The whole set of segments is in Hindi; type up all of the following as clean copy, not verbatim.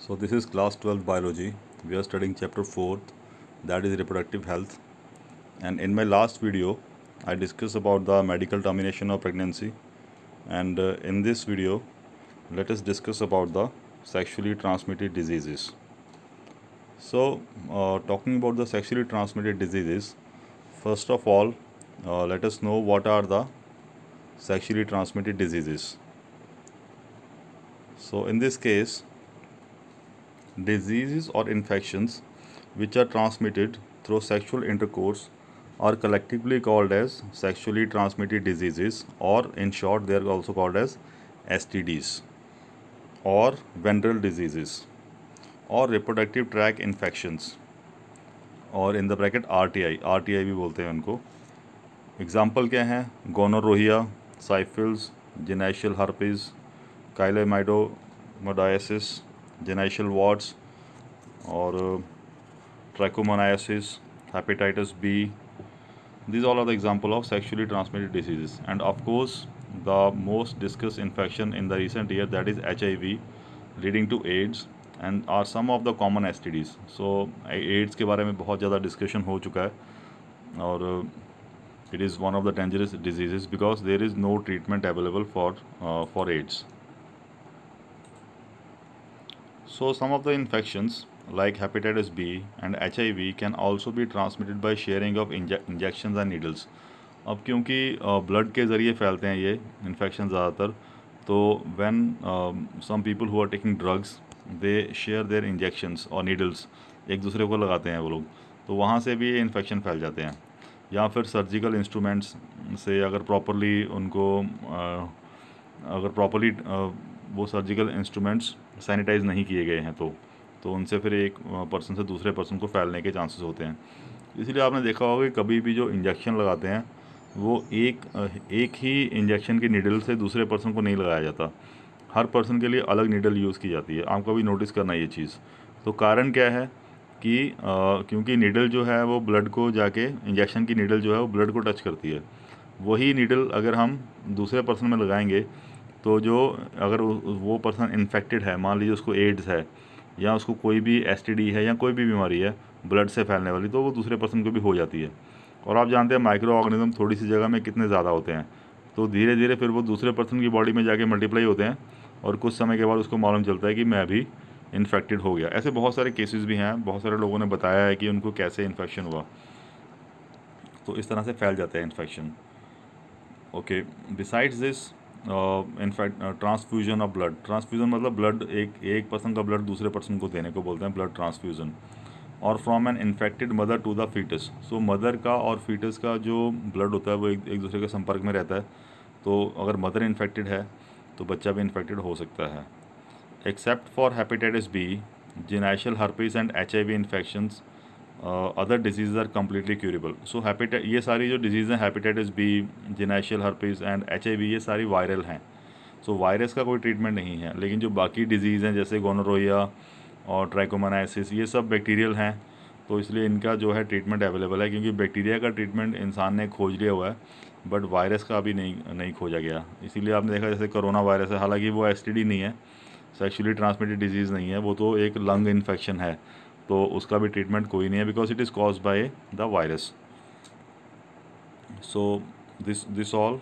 So this is class 12 biology. We are studying chapter 4, that is reproductive health. And in my last video, I discussed about the medical termination of pregnancy. And in this video, let us discuss about the sexually transmitted diseases. So talking about the sexually transmitted diseases, first of all, let us know what are the sexually transmitted diseases. So in this case, diseases or infections which are transmitted through sexual intercourse are collectively called as sexually transmitted diseases, or in short they are also called as STDs or venereal diseases और reproductive tract infections और in the bracket RTI भी बोलते हैं उनको. एग्जाम्पल क्या हैं? गोनोरोहिया, साइफिल्स, जेनेशियल हर्पीज, काइलेमाइडोमोडाइसिस, जेनेशियल वार्ड्स और ट्रैकोमोनाइसिस, hepatitis B. These all are the example of sexually transmitted diseases. And of course, the most discussed infection in the recent year, that is HIV, leading to AIDS, and are some of the common STDs. So AIDS के बारे में बहुत ज़्यादा डिस्कशन हो चुका है और it is one of the dangerous diseases because there is no treatment available for AIDS. So some of the infections like hepatitis B and HIV can also be transmitted by sharing of injections and needles. अब क्योंकि ब्लड के ज़रिए फैलते हैं ये इन्फेक्शन ज़्यादातर, तो when some people who are taking drugs they share their injections और needles एक दूसरे को लगाते हैं वो लोग, तो वहाँ से भी ये इन्फेक्शन फैल जाते हैं. या फिर सर्जिकल इंस्ट्रूमेंट्स से अगर प्रॉपरली उनको अगर प्रॉपरली वो सर्जिकल इंस्ट्रूमेंट्स सैनिटाइज नहीं किए गए हैं तो उनसे फिर एक पर्सन से दूसरे पर्सन को फैलने के चांसेस होते हैं. इसलिए आपने देखा होगा कि कभी भी जो इंजेक्शन लगाते हैं वो एक ही इंजेक्शन की नीडल से दूसरे पर्सन को नहीं लगाया जाता. हर पर्सन के लिए अलग नीडल यूज़ की जाती है. आपको भी नोटिस करना ये चीज़. तो कारण क्या है कि क्योंकि नीडल जो है वो ब्लड को जाके इंजेक्शन की नीडल जो है वो ब्लड को टच करती है. वही नीडल अगर हम दूसरे पर्सन में लगाएंगे तो जो अगर वो पर्सन इन्फेक्टेड है, मान लीजिए उसको एड्स है या उसको कोई भी STD है या कोई भी बीमारी है ब्लड से फैलने वाली, तो वो दूसरे पर्सन को भी हो जाती है. और आप जानते हैं माइक्रो ऑर्गेनिज्म थोड़ी सी जगह में कितने ज़्यादा होते हैं, तो धीरे धीरे फिर वो दूसरे पर्सन की बॉडी में जाके मल्टीप्लाई होते हैं और कुछ समय के बाद उसको मालूम चलता है कि मैं भी इन्फेक्टेड हो गया. ऐसे बहुत सारे केसेस भी हैं, बहुत सारे लोगों ने बताया है कि उनको कैसे इन्फेक्शन हुआ. तो इस तरह से फैल जाता है infection. Okay, besides this in fact transfusion of blood. Transfusion मतलब ब्लड एक पर्सन का ब्लड दूसरे पर्सन को देने को बोलते हैं ब्लड ट्रांसफ्यूजन. और from an infected mother to the foetus. So mother का और फीटस का जो ब्लड होता है वो एक दूसरे के संपर्क में रहता है. तो अगर मदर इन्फेक्टेड है तो बच्चा भी इन्फेक्टेड हो सकता है. Except for hepatitis B, genital herpes and HIV infections, other diseases are completely curable. So ये सारी जो डिजीज़ हैं hepatitis B, genital herpes and HIV, ये सारी वायरल हैं. सो वायरस का कोई ट्रीटमेंट नहीं है. लेकिन जो बाकी डिजीज़ हैं जैसे गोनोरोहिया और ट्राइकोमोनाइसिस ये सब बैक्टीरियल हैं, तो इसलिए इनका जो है ट्रीटमेंट अवेलेबल है. क्योंकि बैक्टीरिया का ट्रीटमेंट इंसान ने खोज लिया हुआ है बट वायरस का अभी नहीं खोजा गया. इसीलिए आपने देखा जैसे कोरोना वायरस है, हालांकि वो STD नहीं है, सेक्सुअली ट्रांसमिटेड डिजीज़ नहीं है, वो तो एक लंग इन्फेक्शन है, तो उसका भी ट्रीटमेंट कोई नहीं है because it is caused by the virus. So this all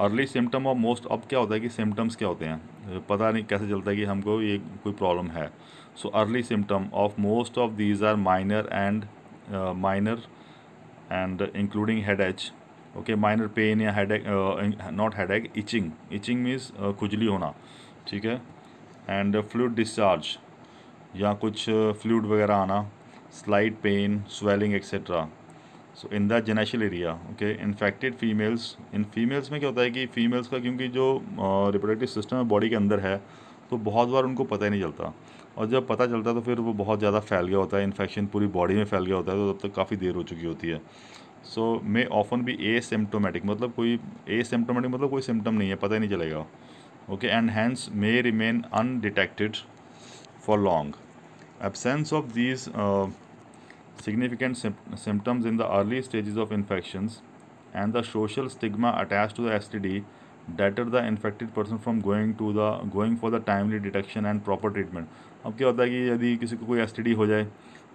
early symptom of most. अब क्या होता है कि सिम्टम्स क्या होते हैं पता नहीं कैसे चलता है कि हमको ये कोई प्रॉब्लम है. So early symptom of most of these are minor and including headache. Okay, minor pain या headache, not headache, itching means खुजली होना, ठीक है, एंड फ्लूइड डिस्चार्ज या कुछ फ्लूइड वगैरह आना, slight pain, swelling etcetera. So in the genital area. Okay, infected females. In females में क्या होता है कि फीमेल्स का क्योंकि जो रिप्रोडक्टिव सिस्टम है बॉडी के अंदर है, तो बहुत बार उनको पता ही नहीं चलता, और जब पता चलता है तो फिर वो बहुत ज़्यादा फैल गया होता है, इन्फेक्शन पूरी बॉडी में फैल गया होता है, तो तब तक काफ़ी देर हो चुकी होती है. सो मे ऑफन भी एसिम्प्टोमेटिक, मतलब कोई एसिम्प्टोमेटिक मतलब कोई सिम्टम नहीं है, पता ही नहीं चलेगा. Okay, and hence may remain undetected for long. Absence of these significant symptoms in the early stages of infections and the social stigma attached to the STD deter the infected person from going for the timely detection and proper treatment। अब क्या होता है कि यदि किसी को कोई एसटीडी हो जाए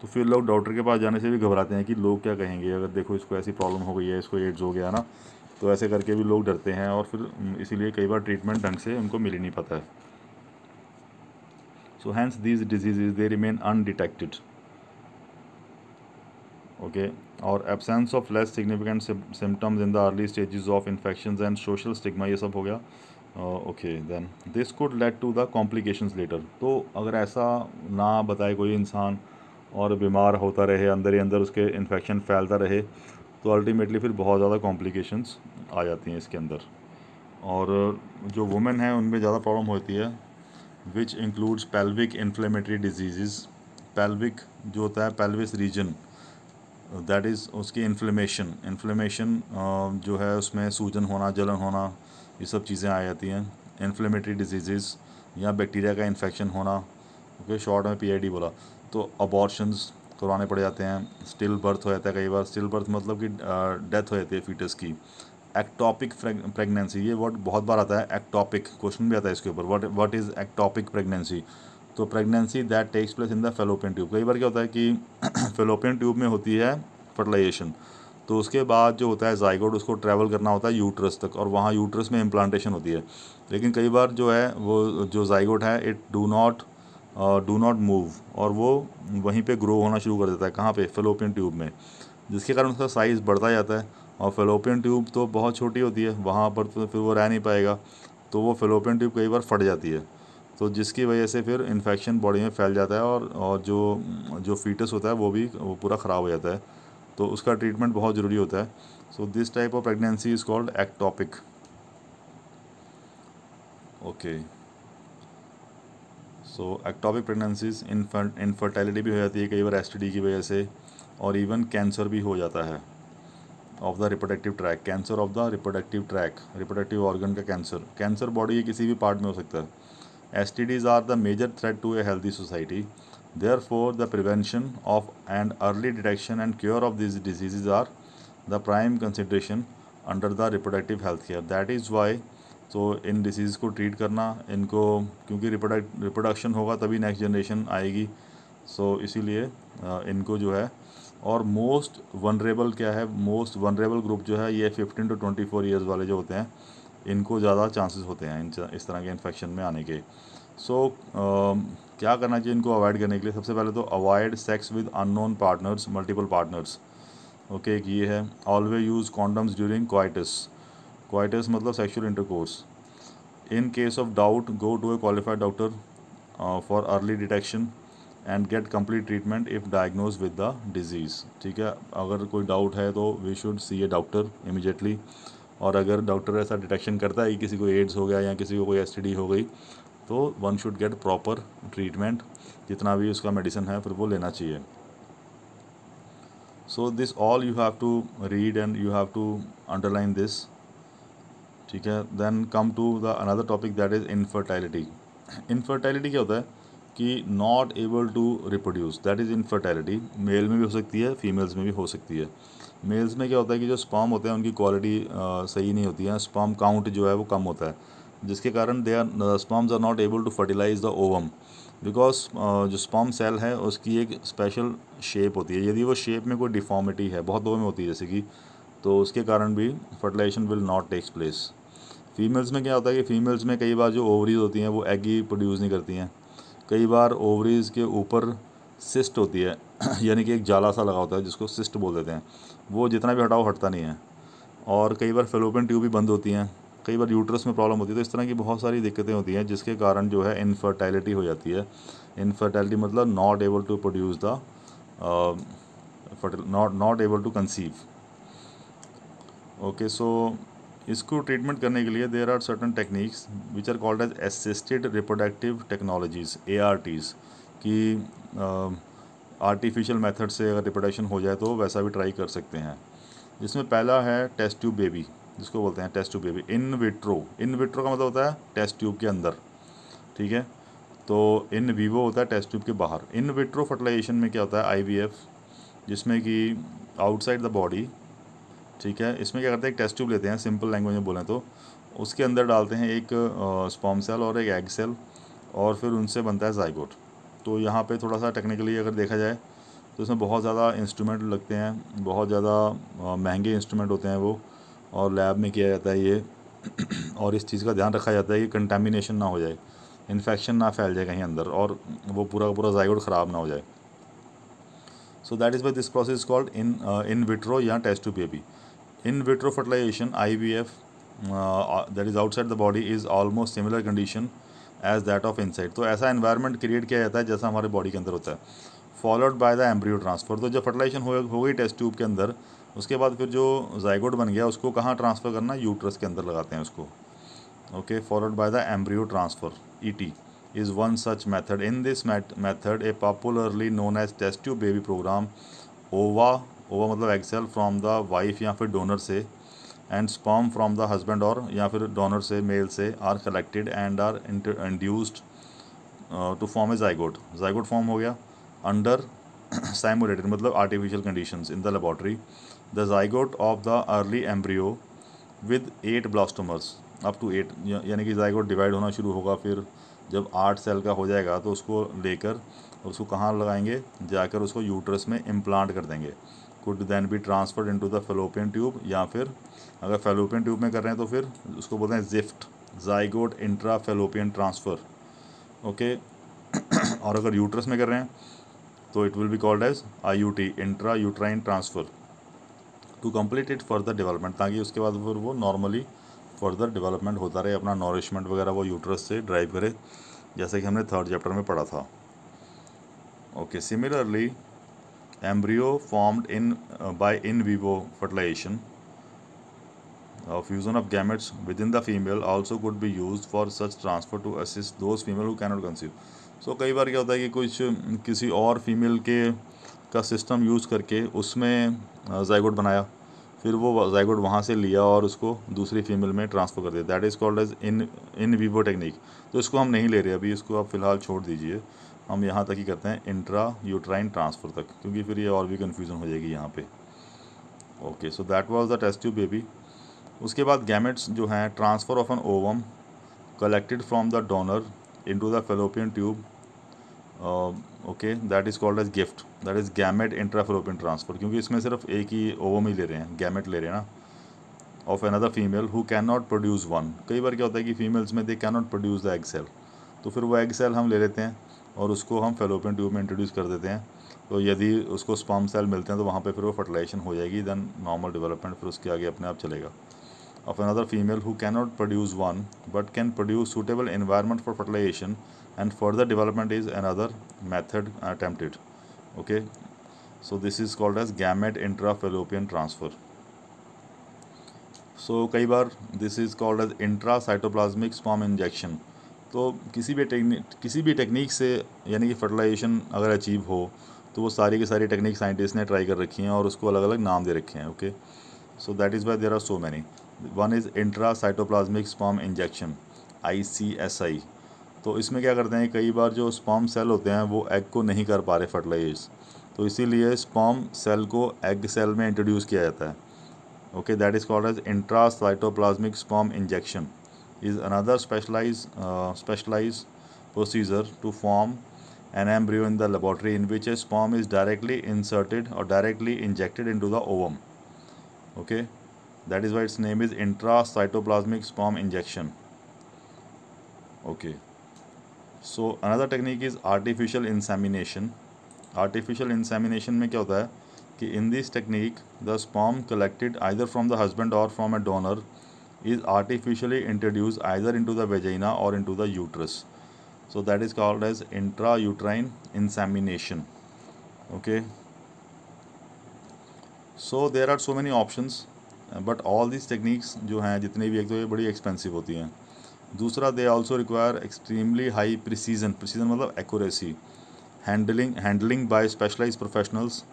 तो फिर लोग डॉक्टर के पास जाने से भी घबराते हैं कि लोग क्या कहेंगे, अगर देखो इसको ऐसी प्रॉब्लम हो गई है, इसको एड्स हो गया ना, तो ऐसे करके भी लोग डरते हैं और फिर इसीलिए कई बार ट्रीटमेंट ढंग से उनको मिल ही नहीं पाता है। So hence these diseases they remain undetected. Okay, और absence of less significant symptoms in the early stages of infections and social stigma, ये सब हो गया। Okay, then this could lead to the complications later. तो अगर ऐसा ना बताए कोई इंसान और बीमार होता रहे, अंदर ही अंदर उसके इन्फेक्शन फैलता रहे, तो अल्टीमेटली फिर बहुत ज़्यादा कॉम्प्लिकेशंस आ जाती हैं इसके अंदर। और जो वुमेन है उनमें ज़्यादा प्रॉब्लम होती है, which includes pelvic inflammatory disease. Pelvic जो होता है पेल्विस रीजन, दैट इज़ उसकी इन्फ्लेमेशन जो है उसमें सूजन होना, जलन होना, ये सब चीज़ें आ जाती हैं। इन्फ्लेमेटरी डिजीज़ या बैक्टीरिया का इन्फेक्शन होना, ओके, शॉर्ट में पीआईडी बोला। तो अबॉर्शंस करवाने पड़ जाते हैं, स्टिल बर्थ हो जाता है कई बार। स्टिल बर्थ मतलब कि डेथ हो जाती है फीटस की। एक्टॉपिक प्रेगनेंसी, ये वर्ड बहुत बार आता है, एक्टॉपिक, क्वेश्चन भी आता है इसके ऊपर, व्हाट इज़ एक्टॉपिक प्रेगनेंसी। तो pregnancy that takes place in the fallopian tube. कई बार क्या होता है कि फेलोपियन ट्यूब में होती है फर्टिलाइजेशन, तो उसके बाद जो होता है जाइगोट, उसको ट्रैवल करना होता है यूट्रस तक, और वहाँ यूट्रस में इम्प्लांटेशन होती है। लेकिन कई बार जो है वो जो जाइगोट है इट डू नॉट मूव, और वो वहीं पे ग्रो होना शुरू कर देता है। कहाँ पे? फेलोपियन ट्यूब में, जिसके कारण उसका साइज़ बढ़ता जाता है। और फेलोपियन ट्यूब तो बहुत छोटी होती है, वहाँ पर तो फिर वो रह नहीं पाएगा, तो वो फेलोपियन ट्यूब कई बार फट जाती है, तो जिसकी वजह से फिर इन्फेक्शन बॉडी में फैल जाता है, और जो फीटस होता है वो पूरा ख़राब हो जाता है। तो उसका ट्रीटमेंट बहुत ज़रूरी होता है। So this type of pregnancy is called ectopic. Okay, so ectopic pregnancies infertility भी हो जाती है कई बार एसटीडी की वजह से, और इवन कैंसर भी हो जाता है of the reproductive tract. Cancer of the reproductive tract, reproductive organ का कैंसर बॉडी के किसी भी पार्ट में हो सकता है। STDs are the major threat to a healthy society. Therefore, the prevention of and early detection and cure of these diseases are the prime consideration under the reproductive health care. That is why, तो इन डिसीज़ को ट्रीट करना, इनको, क्योंकि रिप्रोडक्शन होगा तभी नेक्स्ट जनरेशन आएगी, सो इसीलिए इनको जो है, और मोस्ट वनरेबल क्या है, मोस्ट वनरेबल ग्रुप जो है ये 15 to 24 ईयर्स वाले जो होते हैं, इनको ज़्यादा चांसेस होते हैं इस तरह के इन्फेक्शन में आने के। सो क्या करना चाहिए इनको अवॉइड करने के लिए? सबसे पहले तो avoid sex with unknown partners, multiple partners. Okay, एक ये है। Always use condoms during coitus मतलब sexual intercourse. In case of doubt go to a qualified doctor for early detection and get complete treatment if diagnose with the disease. ठीक है, अगर कोई डाउट है तो we should see a doctor immediately, और अगर डॉक्टर ऐसा डिटेक्शन करता है कि किसी को एड्स हो गया या किसी को कोई एसटीडी हो गई, तो one should get proper treatment, जितना भी उसका मेडिसिन है फिर वो लेना चाहिए। So this all you have to read and you have to underline this. ठीक है, then come to the another topic that is infertility. Infertility क्या होता है कि not able to reproduce, that is infertility. Male में भी हो सकती है, फीमेल्स में भी हो सकती है। मेल्स में क्या होता है कि जो स्पर्म होते हैं उनकी क्वालिटी सही नहीं होती है, स्पर्म काउंट जो है वो कम होता है, जिसके कारण sperms are not able to fertilize the ovum, because जो स्पर्म सेल है उसकी एक स्पेशल शेप होती है। यदि वो शेप में कोई डिफॉर्मिटी है, बहुत लोगों में होती है जैसे कि, तो उसके कारण भी fertilization will not takes place. Females में क्या होता है कि फीमेल्स में कई बार जो ओवरीज होती हैं वो एग ही प्रोड्यूस नहीं करती हैं। कई बार ओवरीज के ऊपर सिस्ट होती है यानी कि एक जाला सा लगा होता है जिसको सिस्ट बोल देते हैं, वो जितना भी हटाओ हटता नहीं है। और कई बार फेलोपियन ट्यूब भी बंद होती हैं, कई बार यूट्रस में प्रॉब्लम होती है। तो इस तरह की बहुत सारी दिक्कतें होती हैं जिसके कारण जो है इनफर्टिलिटी हो जाती है। इनफर्टिलिटी मतलब not able to produce the not able to conceive. Okay, so इसको ट्रीटमेंट करने के लिए there are certain techniques which are called as assisted reproductive technologies, ARTs, कि आर्टिफिशियल मेथड से अगर रिप्रोडक्शन हो जाए तो वैसा भी ट्राई कर सकते हैं। जिसमें पहला है टेस्ट ट्यूब बेबी, जिसको बोलते हैं test tube baby. In vitro का मतलब होता है टेस्ट ट्यूब के अंदर, ठीक है। तो इन वीवो होता है टेस्ट ट्यूब के बाहर। इन विट्रो फर्टिलाइजेशन में क्या होता है IVF, जिसमें कि आउटसाइड द बॉडी, ठीक है। इसमें क्या करते हैं, एक टेस्ट ट्यूब लेते हैं, सिंपल लैंग्वेज में बोलें तो उसके अंदर डालते हैं एक स्पर्म सेल और एक एग सेल, और फिर उनसे बनता है जाइगोट। तो यहाँ पे थोड़ा सा टेक्निकली अगर देखा जाए तो इसमें बहुत ज़्यादा इंस्ट्रूमेंट लगते हैं, बहुत ज़्यादा महंगे इंस्ट्रूमेंट होते हैं वो, और लैब में किया जाता है ये और इस चीज़ का ध्यान रखा जाता है कि कंटामिनेशन ना हो जाए, इन्फेक्शन ना फैल जाए कहीं अंदर, और वो पूरा का पूरा जाइगोट ख़राब ना हो जाए। So that is why this process called in vitro या test tube baby. In vitro fertilization IVF that is outside the body is almost similar condition as that of inside. तो ऐसा एनवायरनमेंट क्रिएट किया जाता है जैसा हमारे बॉडी के अंदर होता है, followed by the embryo transfer. तो जब फर्टिलाइजेशन हो गई टेस्ट ट्यूब के अंदर, उसके बाद फिर जो जाइगोट बन गया उसको कहाँ ट्रांसफ़र करना, यूट्रस के अंदर लगाते हैं उसको। Okay, followed by the embryo transfer, ET is one such method. In this method, a popularly known as test tube baby program, OVA मतलब egg cell from the wife या फिर डोनर से, and sperm from the husband और या फिर डोनर से, मेल से, are collected and are induced to form a zygote. Zygote form हो गया under simulated मतलब artificial conditions in the laboratory. The zygote of the early embryo with 8 blastomers up to 8, यानी कि zygote डिवाइड होना शुरू होगा, फिर जब 8 सेल का हो जाएगा तो उसको लेकर उसको कहाँ लगाएंगे, जाकर उसको यूट्रस में इम्प्लांट कर देंगे। Could then be transferred into the fallopian tube, या फिर अगर फेलोपियन ट्यूब में कर रहे हैं तो फिर उसको बोलते हैं GIFT, zygote intra fallopian transfer. Okay और अगर यूट्रस में कर रहे हैं तो it will be called as IUT, intra uterine transfer, to complete it further development, ताकि उसके बाद फिर वो नॉर्मली फर्दर डेवलपमेंट होता रहे, अपना नॉरिशमेंट वगैरह वो यूट्रस से ड्राइव करे, जैसे कि हमने 3rd चैप्टर में पढ़ा था। Okay, similarly embryo formed by in vivo fertilization, fusion of gametes within the female also could be used for such transfer to assist those female who can not conceive. So कई बार क्या होता है कि कुछ किसी और फीमेल के का सिस्टम यूज़ करके उसमें जाइगोट बनाया, फिर वो जाइगोट वहाँ से लिया और उसको दूसरी फीमेल में ट्रांसफ़र कर दिया, that is called as in vivo technique. तो इसको हम नहीं ले रहे अभी, इसको आप फ़िलहाल छोड़ दीजिए, हम यहाँ तक ही करते हैं इंट्रा यूट्राइन ट्रांसफ़र तक, क्योंकि फिर ये और भी कन्फ्यूज़न हो जाएगी यहाँ पे। Okay, so that was the test tube baby. उसके बाद गैमेट्स जो हैं, transfer of an ovum collected from the donor into the fallopian tube, okay, that is called as GIFT, that is gamete intrafallopian transfer, क्योंकि इसमें सिर्फ एक ही ओवम ही ले रहे हैं, गैमेट ले रहे हैं ना, of another female who can not produce one. कई बार क्या होता है कि फीमेल्स में they can not produce the egg cell, तो फिर वो एग सेल हम ले लेते हैं और उसको हम फेलोपियन ट्यूब में इंट्रोड्यूस कर देते हैं। तो यदि उसको स्पर्म सेल मिलते हैं तो वहाँ पे फिर वो फर्टिलाइजेशन हो जाएगी, देन नॉर्मल डेवलपमेंट फिर उसके आगे अपने आप चलेगा। Of another female who can not produce one but can produce suitable environment for fertilization and further development is another method attempted. Okay, so this is called as gamete intrafallopian transfer. So कई बार this is called as intracytoplasmic sperm injection. तो किसी भी टेक्निक से यानी कि फर्टिलाइजेशन अगर अचीव हो तो वो सारी की सारी टेक्निक साइंटिस्ट ने ट्राई कर रखी हैं और उसको अलग अलग नाम दे रखे हैं। Okay, so that is why there are so many. One is intracytoplasmic sperm injection, ICSI। तो इसमें क्या करते हैं, कई बार जो स्पर्म सेल होते हैं वो एग को नहीं कर पा रहे फर्टिलाइज, तो इसीलिए स्पर्म सेल को एग सेल में इंट्रोड्यूस किया जाता है। Okay, that is called as intracytoplasmic sperm injection is another specialized procedure to form an embryo in the laboratory in which a sperm is directly inserted or directly injected into the ovum. Okay, that is why its name is intracytoplasmic sperm injection. Okay, so another technique is artificial insemination. Artificial insemination में क्या होता है कि in this technique the sperm collected either from the husband or from a donor is artificially introduced either into the vagina or into the uterus. So that is called as intrauterine insemination. Okay, so there are so many options, but all these techniques जो हैं जितने भी, एक तो ये बड़ी एक्सपेंसिव होती हैं, दूसरा they also require extremely high precision मतलब accuracy, handling by specialize professionals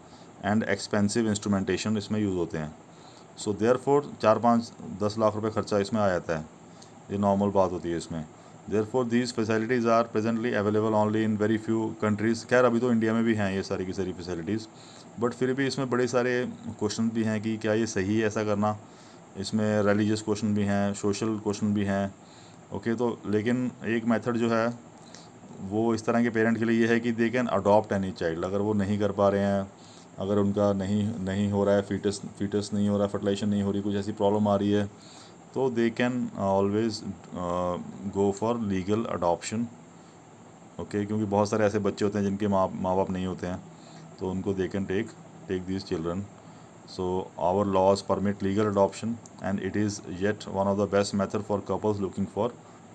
and expensive instrumentation इसमें यूज़ होते हैं। सो देयरफॉर 4-5-10 लाख रुपए खर्चा इसमें आ जाता है, ये नॉर्मल बात होती है इसमें। Therefore these facilities are presently available only in very few countries. खैर अभी तो इंडिया में भी हैं ये सारी की सारी फैसिलिटीज़, बट फिर भी इसमें बड़े सारे क्वेश्चन भी हैं कि क्या ये सही है ऐसा करना, इसमें रिलीजियस क्वेश्चन भी हैं, सोशल क्वेश्चन भी हैं। ओके, तो लेकिन एक मेथड जो है वो इस तरह के पेरेंट के लिए ये है कि they can adopt any child. अगर वो नहीं कर पा रहे हैं, अगर उनका नहीं हो रहा है, फीटस नहीं हो रहा, फर्टिलाइजेशन नहीं हो रही, कुछ ऐसी प्रॉब्लम आ रही है, तो they can always go for legal adoption. Okay, क्योंकि बहुत सारे ऐसे बच्चे होते हैं जिनके माँ बाप नहीं होते हैं, तो उनको they can take these children. So our laws permit legal adoption, and it is yet one of the best method for couples looking for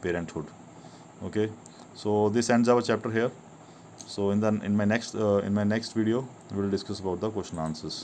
parenthood. Okay, so this ends our chapter here. So in my next video we will discuss about the question answers.